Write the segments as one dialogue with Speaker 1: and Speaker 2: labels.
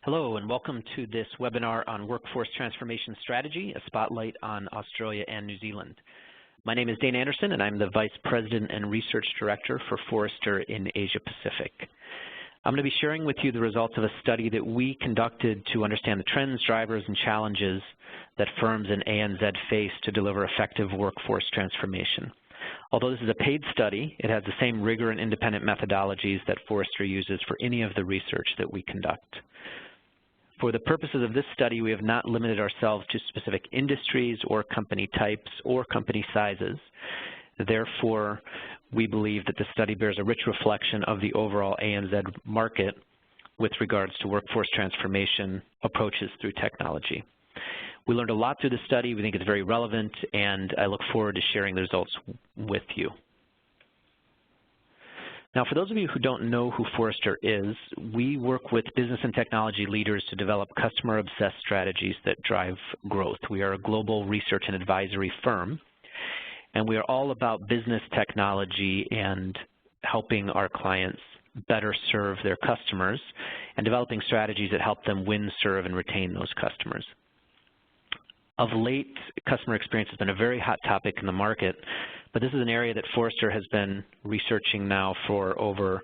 Speaker 1: Hello and welcome to this webinar on Workforce Transformation Strategy, a spotlight on Australia and New Zealand. My name is Dane Anderson and I'm the Vice President and Research Director for Forrester in Asia Pacific. I'm going to be sharing with you the results of a study that we conducted to understand the trends, drivers, and challenges that firms in ANZ face to deliver effective workforce transformation. Although this is a paid study, it has the same rigor and independent methodologies that Forrester uses for any of the research that we conduct. For the purposes of this study, we have not limited ourselves to specific industries or company types or company sizes. Therefore, we believe that the study bears a rich reflection of the overall ANZ market with regards to workforce transformation approaches through technology. We learned a lot through the study. We think it's very relevant, and I look forward to sharing the results with you. Now, for those of you who don't know who Forrester is, we work with business and technology leaders to develop customer-obsessed strategies that drive growth. We are a global research and advisory firm, and we are all about business technology and helping our clients better serve their customers and developing strategies that help them win, serve, and retain those customers. Of late, customer experience has been a very hot topic in the market, but this is an area that Forrester has been researching now for over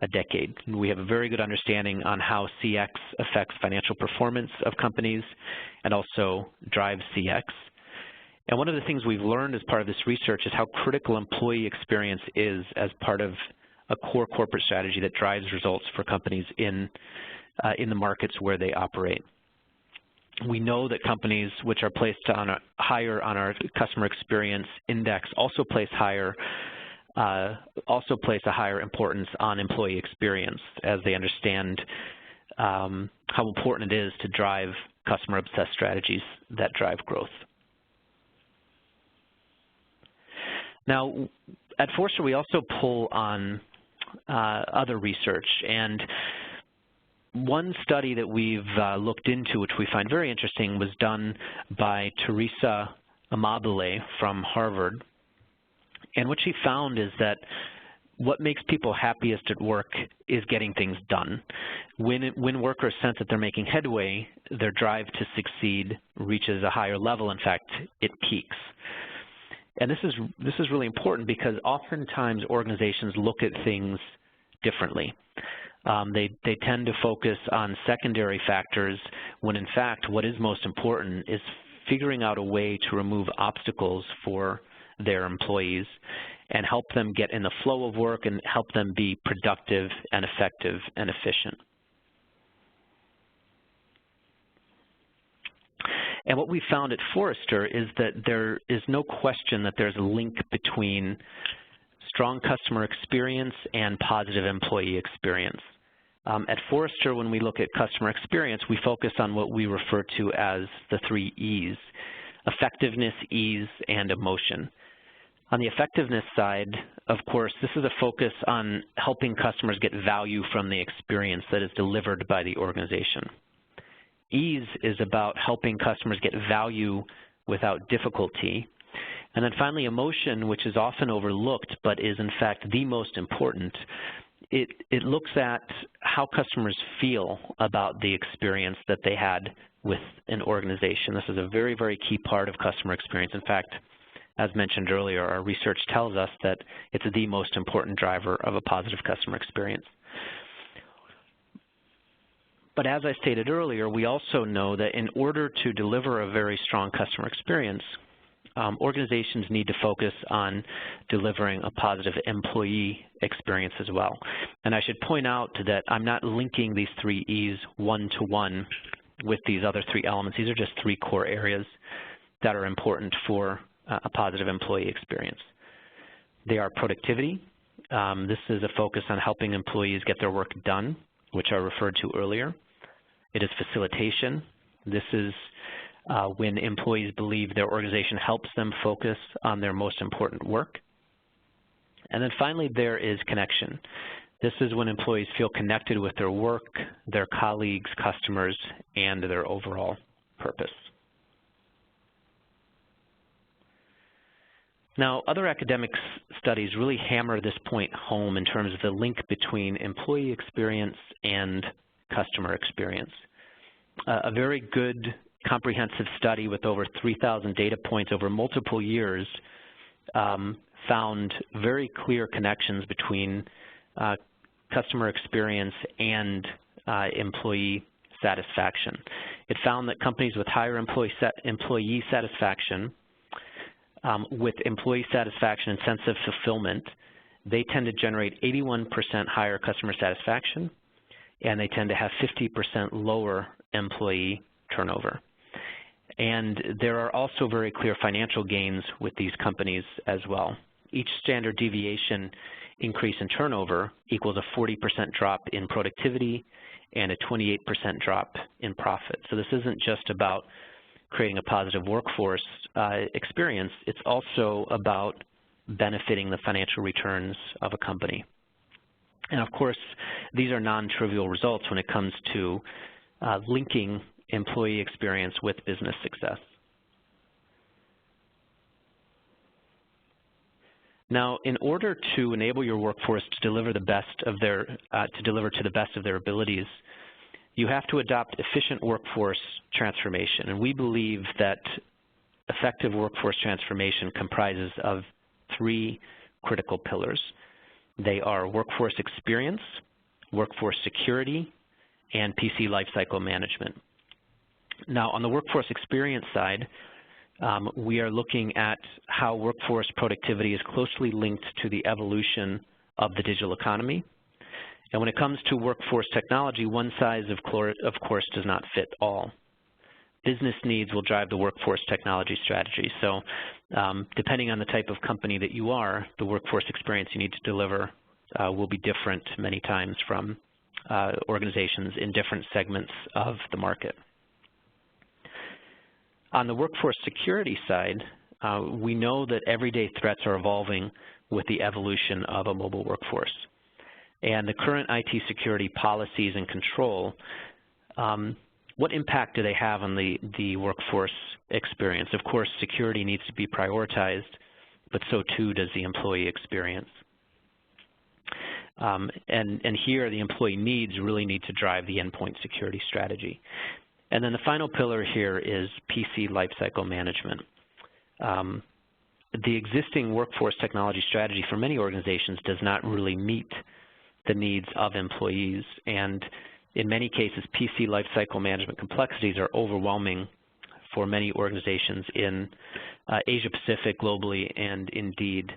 Speaker 1: a decade. We have a very good understanding on how CX affects financial performance of companies and also drives CX. And one of the things we've learned as part of this research is how critical employee experience is as part of a core corporate strategy that drives results for companies in the markets where they operate. We know that companies which are placed higher on our customer experience index also place a higher importance on employee experience as they understand how important it is to drive customer-obsessed strategies that drive growth. Now, at Forrester, we also pull on other research, and one study that we've looked into, which we find very interesting, was done by Teresa Amabile from Harvard. And what she found is that what makes people happiest at work is getting things done. When workers sense that they're making headway, their drive to succeed reaches a higher level. In fact, it peaks. And this is really important because oftentimes organizations look at things differently. They tend to focus on secondary factors when, in fact, what is most important is figuring out a way to remove obstacles for their employees and help them get in the flow of work and help them be productive and effective and efficient. And what we found at Forrester is that there is no question that there's a link between strong customer experience and positive employee experience. At Forrester, when we look at customer experience, we focus on what we refer to as the 3 E's: effectiveness, ease, and emotion. On the effectiveness side, of course, this is a focus on helping customers get value from the experience that is delivered by the organization. Ease is about helping customers get value without difficulty. And then finally, emotion, which is often overlooked but is in fact the most important. It looks at how customers feel about the experience that they had with an organization. This is a very, very key part of customer experience. In fact, as mentioned earlier, our research tells us that it's the most important driver of a positive customer experience. But as I stated earlier, we also know that in order to deliver a very strong customer experience, organizations need to focus on delivering a positive employee experience as well. And I should point out that I'm not linking these 3 E's one-to-one with these other 3 elements. These are just 3 core areas that are important for a positive employee experience. They are productivity. This is a focus on helping employees get their work done, which I referred to earlier. It is facilitation. This is when employees believe their organization helps them focus on their most important work. And then finally, there is connection. This is when employees feel connected with their work, their colleagues, customers, and their overall purpose. Now, other academic studies really hammer this point home in terms of the link between employee experience and customer experience. a very good comprehensive study with over 3,000 data points over multiple years found very clear connections between customer experience and employee satisfaction. It found that companies with higher employee satisfaction, with employee satisfaction and sense of fulfillment, they tend to generate 81% higher customer satisfaction, and they tend to have 50% lower employee turnover. And there are also very clear financial gains with these companies as well. Each standard deviation increase in turnover equals a 40% drop in productivity and a 28% drop in profit. So this isn't just about creating a positive workforce experience, it's also about benefiting the financial returns of a company. And of course, these are non-trivial results when it comes to linking employee experience with business success. Now, in order to enable your workforce to deliver to the best of their abilities, you have to adopt efficient workforce transformation. And we believe that effective workforce transformation comprises of 3 critical pillars. They are workforce experience, workforce security, and PC lifecycle management. Now, on the workforce experience side, we are looking at how workforce productivity is closely linked to the evolution of the digital economy. And when it comes to workforce technology, one size, of course, does not fit all. Business needs will drive the workforce technology strategy. So depending on the type of company that you are, the workforce experience you need to deliver will be different many times from organizations in different segments of the market. On the workforce security side, we know that everyday threats are evolving with the evolution of a mobile workforce. And the current IT security policies and control, what impact do they have on the workforce experience? Of course, security needs to be prioritized, but so too does the employee experience. And here, the employee needs really need to drive the endpoint security strategy. And then the final pillar here is PC lifecycle management. The existing workforce technology strategy for many organizations does not really meet the needs of employees, and in many cases, PC lifecycle management complexities are overwhelming for many organizations in Asia Pacific globally and indeed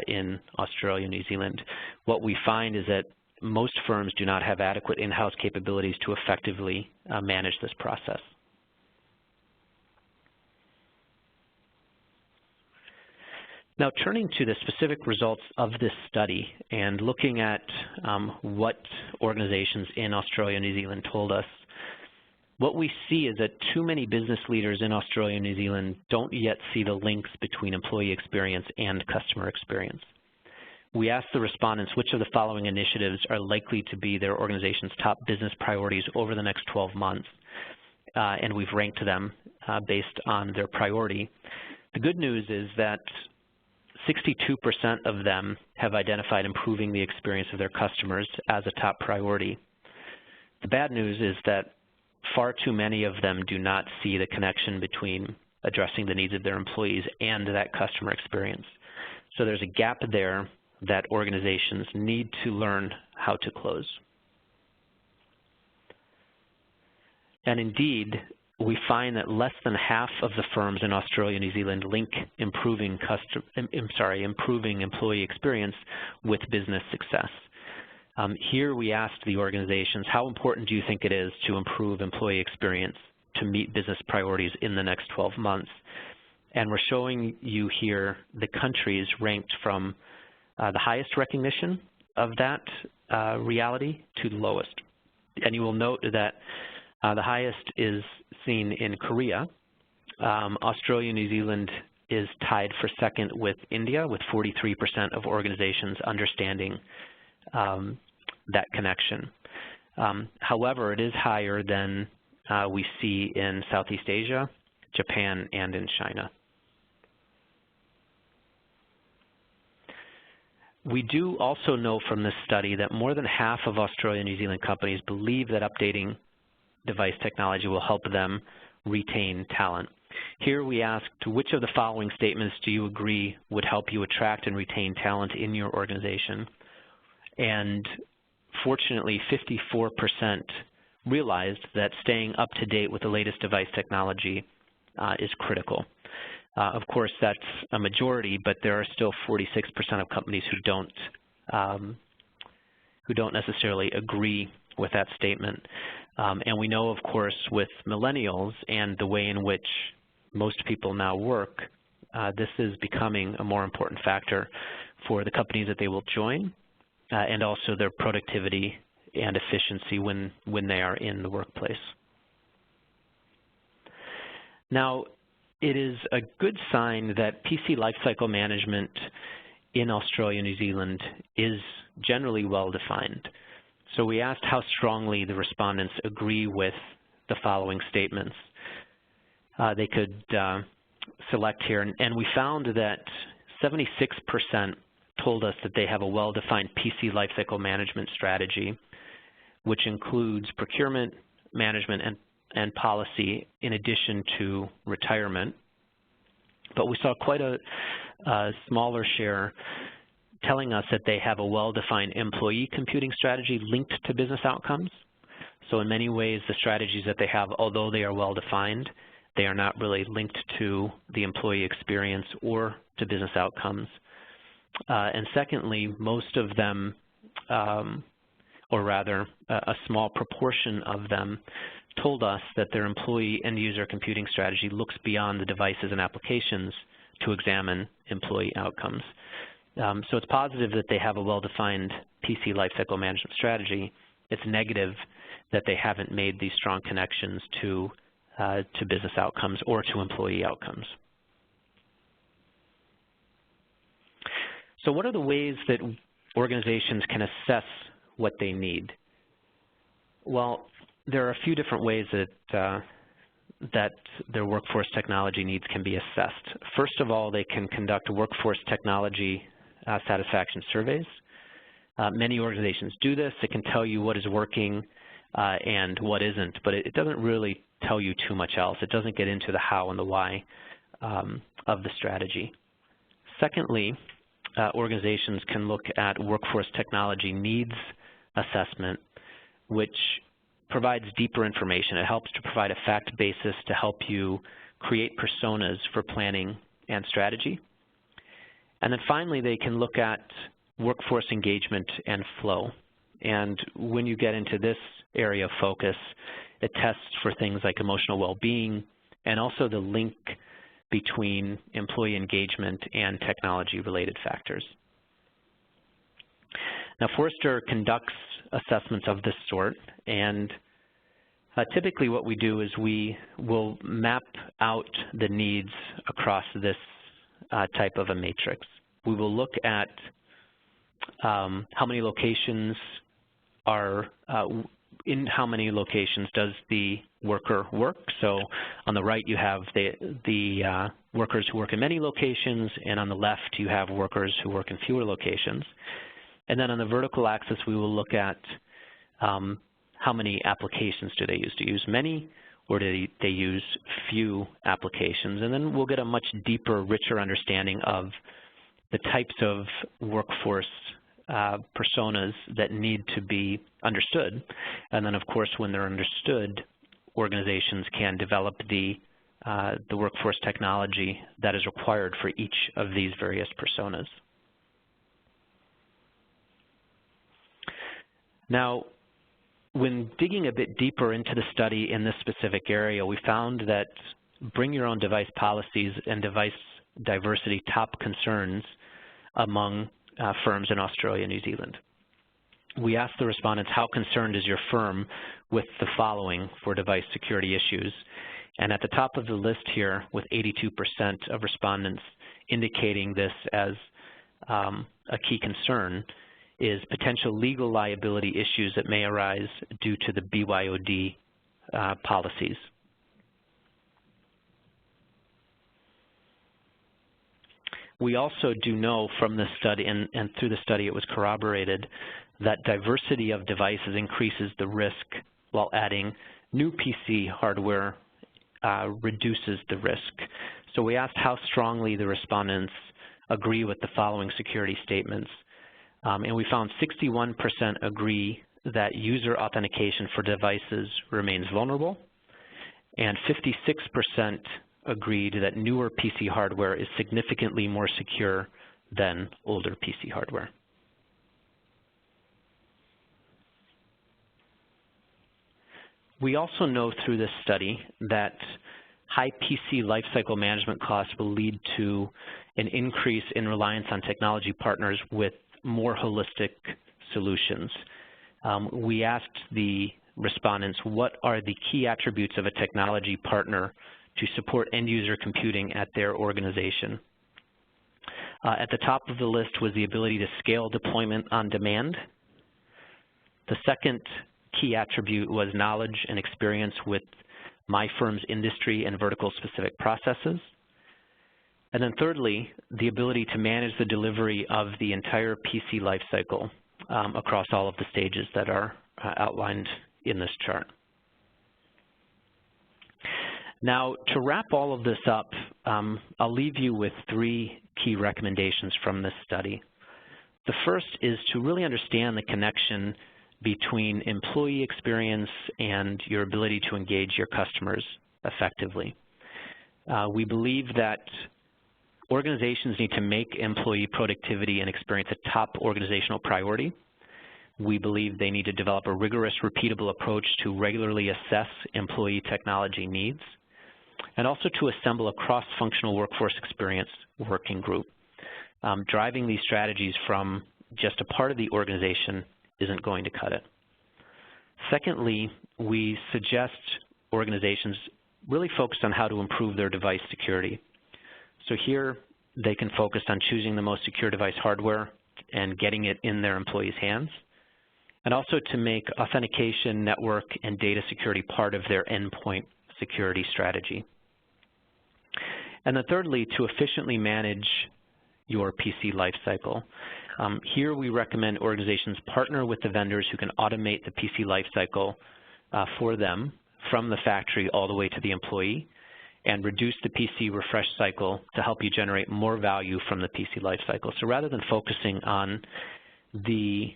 Speaker 1: in Australia, New Zealand. What we find is that most firms do not have adequate in-house capabilities to effectively manage this process. Now, turning to the specific results of this study and looking at what organizations in Australia and New Zealand told us, what we see is that too many business leaders in Australia and New Zealand don't yet see the links between employee experience and customer experience. We asked the respondents which of the following initiatives are likely to be their organization's top business priorities over the next 12 months, and we've ranked them based on their priority. The good news is that 62% of them have identified improving the experience of their customers as a top priority. The bad news is that far too many of them do not see the connection between addressing the needs of their employees and that customer experience. So there's a gap there that organizations need to learn how to close. And indeed, we find that less than half of the firms in Australia and New Zealand link improving employee experience with business success. Here we asked the organizations, how important do you think it is to improve employee experience to meet business priorities in the next 12 months? And we're showing you here the countries ranked from the highest recognition of that reality to the lowest. And you will note that the highest is seen in Korea. Australia and New Zealand is tied for second with India, with 43% of organizations understanding that connection. However, it is higher than we see in Southeast Asia, Japan, and in China. We do also know from this study that more than half of Australia and New Zealand companies believe that updating device technology will help them retain talent. Here we asked, which of the following statements do you agree would help you attract and retain talent in your organization? And fortunately, 54% realized that staying up to date with the latest device technology is critical. Of course, that's a majority, but there are still 46% of companies who don't necessarily agree with that statement. And we know, of course, with millennials and the way in which most people now work, this is becoming a more important factor for the companies that they will join, and also their productivity and efficiency when they are in the workplace. Now, it is a good sign that PC lifecycle management in Australia and New Zealand is generally well defined. So we asked how strongly the respondents agree with the following statements. They could select here, and we found that 76% told us that they have a well-defined PC lifecycle management strategy, which includes procurement, management, and policy in addition to retirement. But we saw quite a smaller share telling us that they have a well-defined employee computing strategy linked to business outcomes. So in many ways, the strategies that they have, although they are well-defined, they are not really linked to the employee experience or to business outcomes. And secondly, most of them, or rather a small proportion of them, told us that their employee end-user computing strategy looks beyond the devices and applications to examine employee outcomes. So it's positive that they have a well-defined PC lifecycle management strategy. It's negative that they haven't made these strong connections to business outcomes or to employee outcomes. So what are the ways that organizations can assess what they need? Well, there are a few different ways that their workforce technology needs can be assessed. First of all, they can conduct workforce technology satisfaction surveys. Many organizations do this. It can tell you what is working and what isn't, but it doesn't really tell you too much else. It doesn't get into the how and the why of the strategy. Secondly, organizations can look at workforce technology needs assessment, which provides deeper information. It helps to provide a fact basis to help you create personas for planning and strategy. And then finally, they can look at workforce engagement and flow. And when you get into this area of focus, it tests for things like emotional well-being and also the link between employee engagement and technology-related factors. Now, Forrester conducts assessments of this sort, and typically what we do is we will map out the needs across this type of a matrix. We will look at how many locations are, in how many locations does the worker work. So on the right you have the workers who work in many locations, and on the left you have workers who work in fewer locations. And then on the vertical axis we will look at how many applications do they use. Do they use many, or do they use few applications? And then we'll get a much deeper, richer understanding of the types of workforce personas that need to be understood. And then, of course, when they're understood, organizations can develop the workforce technology that is required for each of these various personas. Now, when digging a bit deeper into the study in this specific area, we found that bring your own device policies and device diversity top concerns among firms in Australia and New Zealand. We asked the respondents, how concerned is your firm with the following for device security issues? And at the top of the list here, with 82% of respondents indicating this as a key concern, is potential legal liability issues that may arise due to the BYOD policies. We also do know from this study, and through the study it was corroborated, that diversity of devices increases the risk while adding new PC hardware reduces the risk. So we asked how strongly the respondents agree with the following security statements. And we found 61% agree that user authentication for devices remains vulnerable, and 56% agreed that newer PC hardware is significantly more secure than older PC hardware. We also know through this study that high PC lifecycle management costs will lead to an increase in reliance on technology partners with more holistic solutions. We asked the respondents, what are the key attributes of a technology partner to support end-user computing at their organization? At the top of the list was the ability to scale deployment on demand. The second key attribute was knowledge and experience with my firm's industry and vertical specific processes. And then thirdly, the ability to manage the delivery of the entire PC lifecycle across all of the stages that are outlined in this chart. Now, to wrap all of this up, I'll leave you with 3 key recommendations from this study. The first is to really understand the connection between employee experience and your ability to engage your customers effectively. We believe that organizations need to make employee productivity and experience a top organizational priority. We believe they need to develop a rigorous, repeatable approach to regularly assess employee technology needs, and also to assemble a cross-functional workforce experience working group. Driving these strategies from just a part of the organization isn't going to cut it. Secondly, we suggest organizations really focus on how to improve their device security. So here, they can focus on choosing the most secure device hardware and getting it in their employees' hands, and also to make authentication, network, and data security part of their endpoint security strategy. And then thirdly, to efficiently manage your PC lifecycle. Here we recommend organizations partner with the vendors who can automate the PC lifecycle for them from the factory all the way to the employee, and reduce the PC refresh cycle to help you generate more value from the PC lifecycle. So rather than focusing on the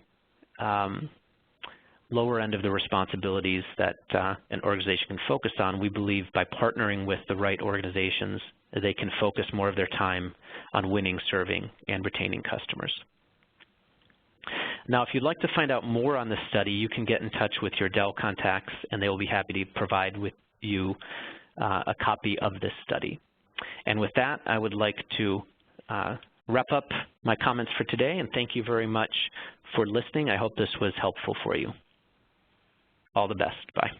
Speaker 1: lower end of the responsibilities that an organization can focus on, we believe by partnering with the right organizations, they can focus more of their time on winning, serving, and retaining customers. Now, if you'd like to find out more on this study, you can get in touch with your Dell contacts, and they will be happy to provide with you a copy of this study. And with that, I would like to wrap up my comments for today, and thank you very much for listening. I hope this was helpful for you. All the best. Bye.